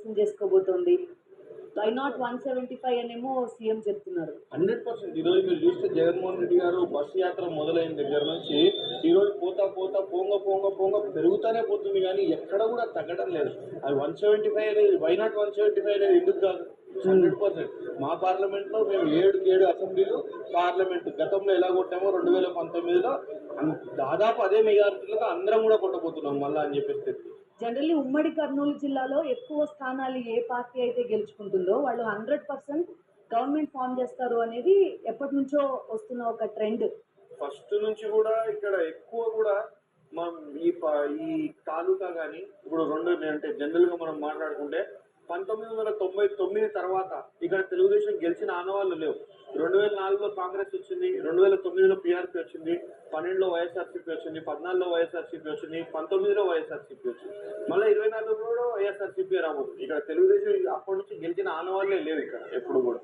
కైవసం చేసుకోబోతోంది. Why not 175 అనేమో CM చెప్తున్నారు. 100% ఈరోజు మీరు చూస్తే జగన్మోహన్ రెడ్డి గారు బస్సు యాత్ర మొదలైన దగ్గర నుంచి ఈరోజు పోతా పోతా పోంగ పెరుగుతూనే పోతుంది, కానీ ఎక్కడ కూడా తగ్గడం లేదు. అది 175 అనేది వై నాట్ 175 అనేది ఎందుకు కాదు? 100%. మా పార్లమెంట్లో మేము 7 అసెంబ్లీలు పార్లమెంట్ గతంలో ఎలా కొట్టామో 2019లో దాదాపు అదే మెజారిటీలతో అందరం కూడా కొట్టబోతున్నాం మళ్ళా అని చెప్పేసి. జనరల్లీ ఉమ్మడి కర్నూలు జిల్లాలో ఎక్కువ స్థానాలు ఏ పార్టీ అయితే గెలుచుకుంటుందో వాళ్ళు 100% గవర్నమెంట్ ఫామ్ చేస్తారు అనేది ఎప్పటి నుంచో వస్తున్న ఒక ట్రెండ్. ఫస్ట్ నుంచి కూడా ఇక్కడ ఎక్కువ కూడా మనం ఈ తాలూకా కానీ ఇప్పుడు అంటే జనరల్గా మనం మాట్లాడుకుంటే 1999 తర్వాత ఇక్కడ తెలుగుదేశం గెలిచిన ఆనవాళ్ళు లేవు. 2004లో కాంగ్రెస్ వచ్చింది, 2009లో పీఆర్పీ వచ్చింది, 12లో వైఎస్ఆర్సీపీ వచ్చింది, 14లో వైఎస్ఆర్సీపీ వచ్చింది, 19లో వైఎస్ఆర్సీపీ వచ్చింది, మళ్ళీ 24లో వైఎస్ఆర్సీపీ రాబోతుంది. ఇక్కడ తెలుగుదేశం అప్పటి నుంచి గెలిచిన ఆనవాళ్ళే లేవు ఇక్కడ ఎప్పుడు కూడా.